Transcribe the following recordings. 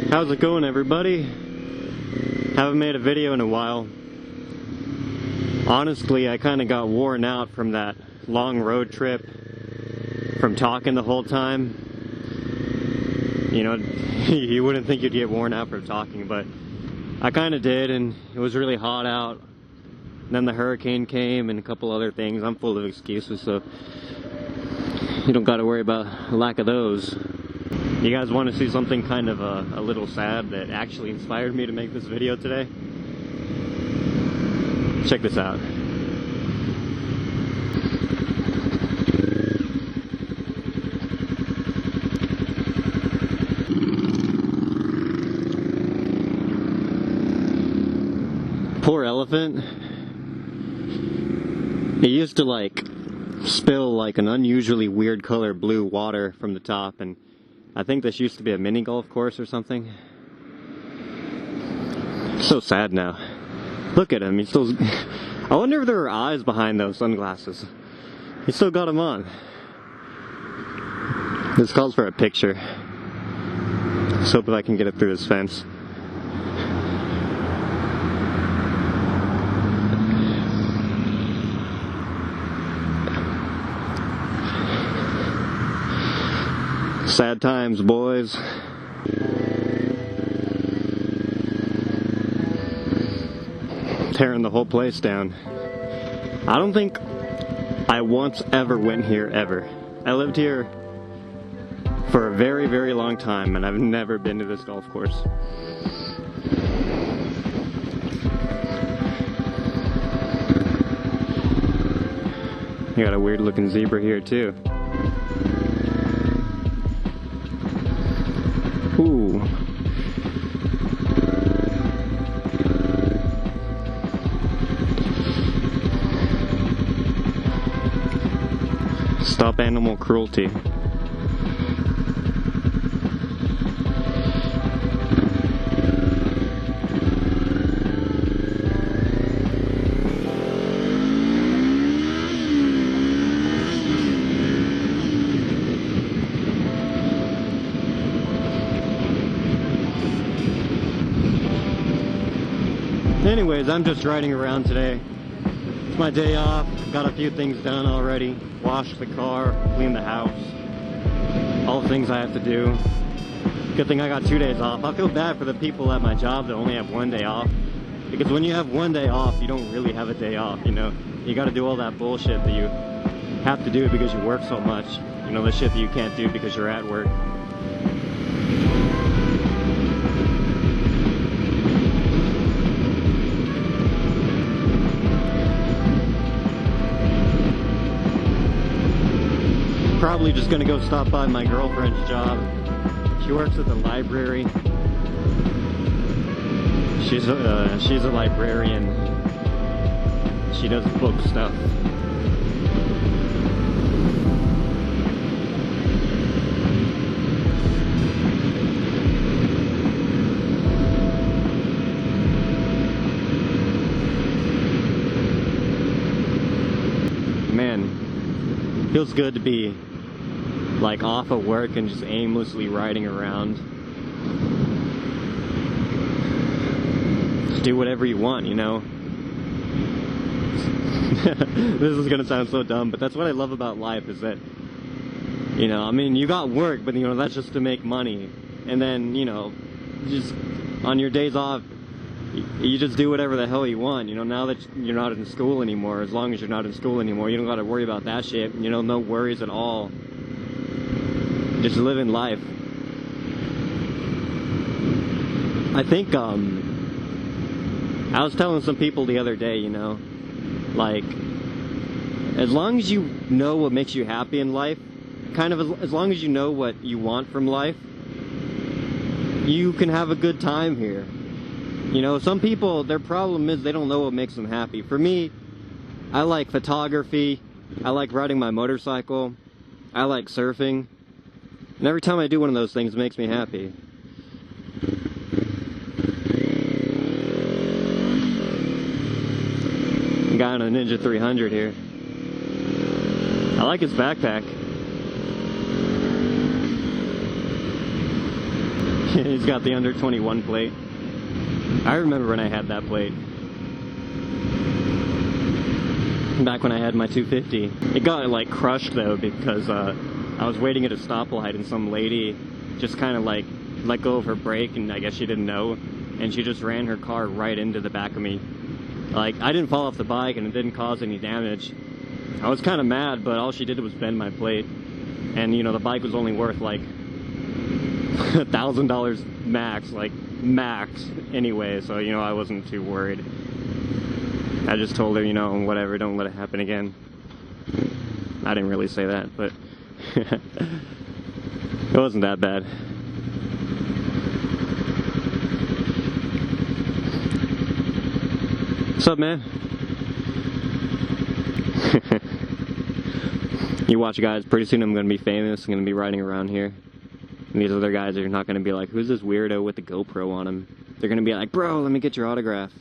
How's it going, everybody? Haven't made a video in a while. Honestly, I kind of got worn out from that long road trip, from talking the whole time. You know, you wouldn't think you'd get worn out from talking, but I kind of did, and it was really hot out. Then the hurricane came and a couple other things. I'm full of excuses, so you don't got to worry about a lack of those. You guys want to see something kind of a little sad that actually inspired me to make this video today? Check this out. Poor elephant. It used to like spill like an unusually weird color blue water from the top, and I think this used to be a mini golf course or something. So sad now. Look at him, he's still... I wonder if there are eyes behind those sunglasses. He still got them on. This calls for a picture. Let's hope that I can get it through this fence. Sad times, boys. Tearing the whole place down. I don't think I once ever went here, ever. I lived here for a very, very long time, and I've never been to this golf course. You got a weird looking zebra here too. Ooh. Stop animal cruelty. Anyways, I'm just riding around today. It's my day off. Got a few things done already. Washed the car, cleaned the house. All the things I have to do. Good thing I got 2 days off. I feel bad for the people at my job that only have 1 day off. Because when you have 1 day off, you don't really have a day off, you know? You gotta do all that bullshit that you have to do because you work so much. You know, the shit that you can't do because you're at work. Probably just gonna go stop by my girlfriend's job. She works at the library. She's a librarian. She does book stuff. Man, feels good to be like off of work and just aimlessly riding around. Just do whatever you want, you know? This is gonna sound so dumb, but that's what I love about life, is that, you know, I mean, you got work, but, you know, that's just to make money. And then, you know, just on your days off, you just do whatever the hell you want. You know, now that you're not in school anymore, as long as you're not in school anymore, you don't got to worry about that shit. You know, no worries at all. Just living life. I think, I was telling some people the other day, you know, like, as long as you know what makes you happy in life, kind of as long as you know what you want from life, you can have a good time here. You know, some people, their problem is they don't know what makes them happy. For me, I like photography, I like riding my motorcycle, I like surfing, and every time I do one of those things, it makes me happy. Guy on a Ninja 300 here. I like his backpack. He's got the under 21 plate. I remember when I had that plate. Back when I had my 250. It got like crushed though because I was waiting at a stoplight and some lady just kind of like let go of her brake, and I guess she didn't know, and she just ran her car right into the back of me. Like, I didn't fall off the bike and it didn't cause any damage. I was kind of mad, but all she did was bend my plate. And, you know, the bike was only worth like $1,000 max, like max anyway, so, you know, I wasn't too worried. I just told her, you know, whatever, don't let it happen again. I didn't really say that, but it wasn't that bad. What's up, man? You watch, guys, pretty soon I'm going to be famous. I'm going to be riding around here. And these other guys are not going to be like, who's this weirdo with the GoPro on him? They're going to be like, bro, let me get your autograph.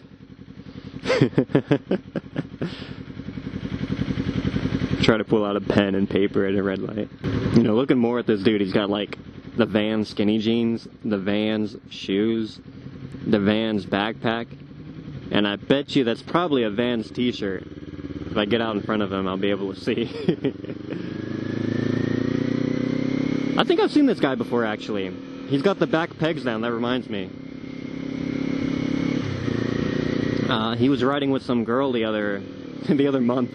Try to pull out a pen and paper at a red light. You know, looking more at this dude, he's got like the Vans skinny jeans, the Vans shoes, the Vans backpack. And I bet you that's probably a Vans t-shirt. If I get out in front of him, I'll be able to see. I think I've seen this guy before, actually. He's got the back pegs down, that reminds me. He was riding with some girl the other month.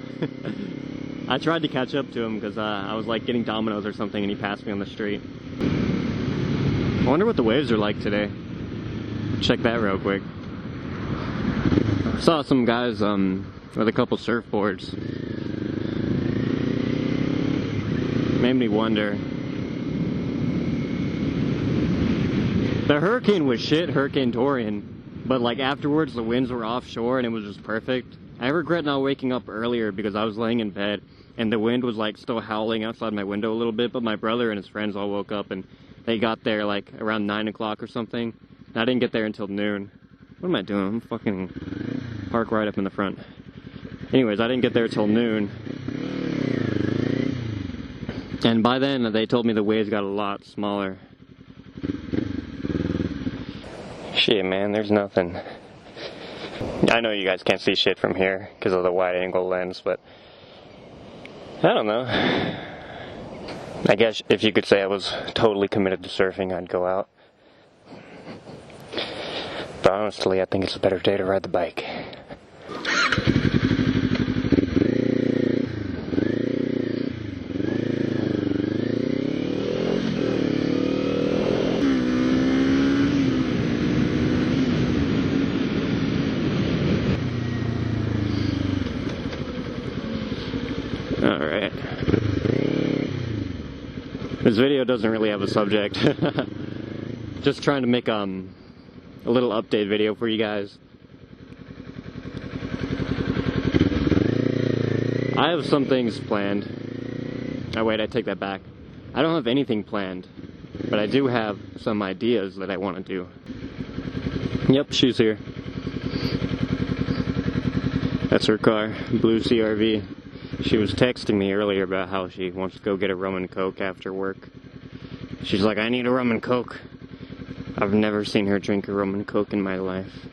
I tried to catch up to him because I was like getting Domino's or something and he passed me on the street. I wonder what the waves are like today. Check that real quick. Saw some guys with a couple surfboards. Made me wonder. The hurricane was shit, Hurricane Dorian, but like afterwards the winds were offshore and it was just perfect. I regret not waking up earlier because I was laying in bed and the wind was like still howling outside my window a little bit, but my brother and his friends all woke up and they got there like around 9 o'clock or something. And I didn't get there until noon. What am I doing? I'm fucking park right up in the front. Anyways, I didn't get there till noon. And by then, they told me the waves got a lot smaller. Shit, man, there's nothing. I know you guys can't see shit from here because of the wide-angle lens, but I don't know. I guess if you could say I was totally committed to surfing, I'd go out. But honestly, I think it's a better day to ride the bike. Alright. This video doesn't really have a subject. Just trying to make a little update video for you guys. I have some things planned. Oh wait, I take that back. I don't have anything planned, but I do have some ideas that I want to do. Yep, she's here. That's her car, blue CRV. She was texting me earlier about how she wants to go get a rum and coke after work. She's like, I need a rum and coke. I've never seen her drink a rum and coke in my life.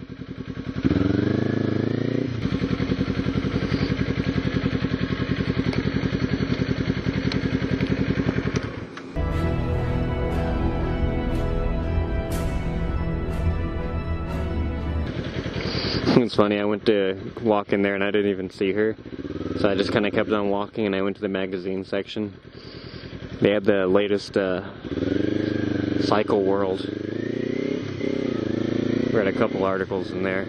one's funny. I went to walk in there and I didn't even see her. So I just kind of kept on walking and I went to the magazine section. They had the latest Cycle World. Read a couple articles in there.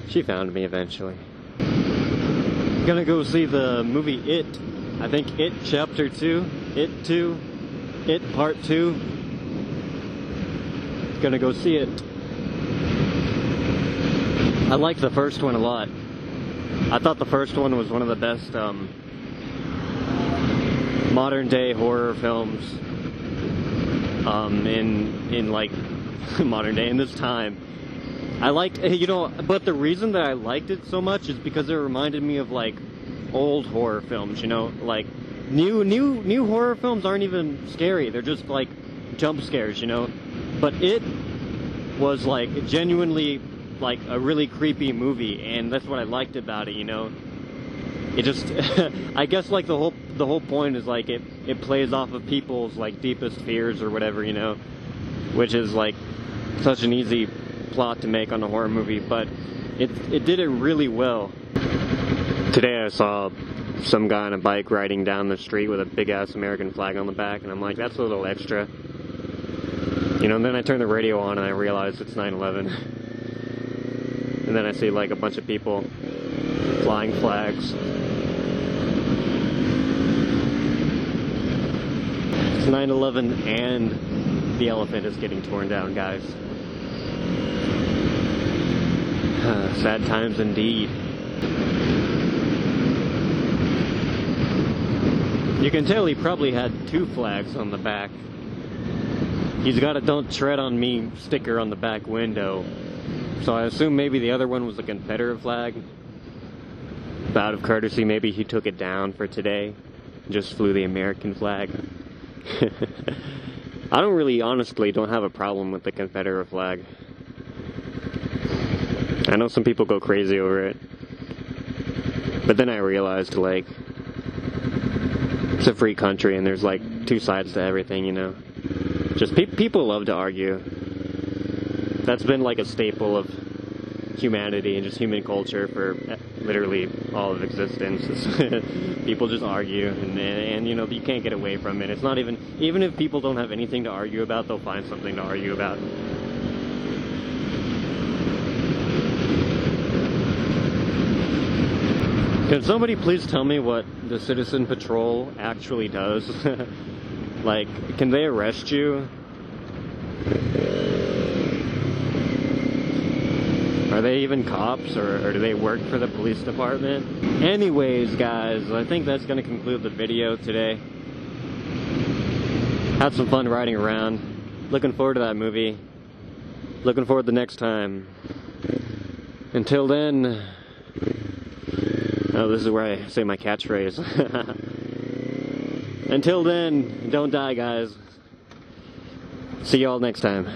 She found me eventually. Gonna go see the movie It. I think It Chapter 2, It 2, It Part 2. Gonna go see it. I liked the first one a lot. I thought the first one was one of the best modern day horror films in like modern day, in this time. I liked, you know, but the reason that I liked it so much is because it reminded me of like old horror films, you know, like new horror films aren't even scary. They're just like jump scares, you know. But it was like genuinely like a really creepy movie, and that's what I liked about it, you know. It just I guess like the whole point is like it plays off of people's like deepest fears or whatever, you know, which is like such an easy plot to make on a horror movie, but it did it really well. Today I saw some guy on a bike riding down the street with a big ass American flag on the back, and I'm like, that's a little extra, you know. And then I turn the radio on and I realize it's 9/11, and then I see like a bunch of people flying flags. It's 9/11 and the elephant is getting torn down, guys. Sad times indeed. You can tell he probably had two flags on the back. He's got a "Don't Tread on Me" sticker on the back window. So I assume maybe the other one was a Confederate flag. Out of courtesy, maybe he took it down for today. Just flew the American flag. I don't really, honestly, don't have a problem with the Confederate flag. I know some people go crazy over it. But then I realized, like, it's a free country and there's like two sides to everything, you know. Just people love to argue. That's been like a staple of humanity and just human culture for literally all of existence. People just argue, and you know, you can't get away from it. It's not even if people don't have anything to argue about, they'll find something to argue about. Can somebody please tell me what the Citizen Patrol actually does? Like, can they arrest you? Are they even cops, or do they work for the police department? Anyways, guys, I think that's going to conclude the video today. Had some fun riding around. Looking forward to that movie. Looking forward to the next time. Until then... Oh, this is where I say my catchphrase. Until then, don't die, guys. See y'all next time.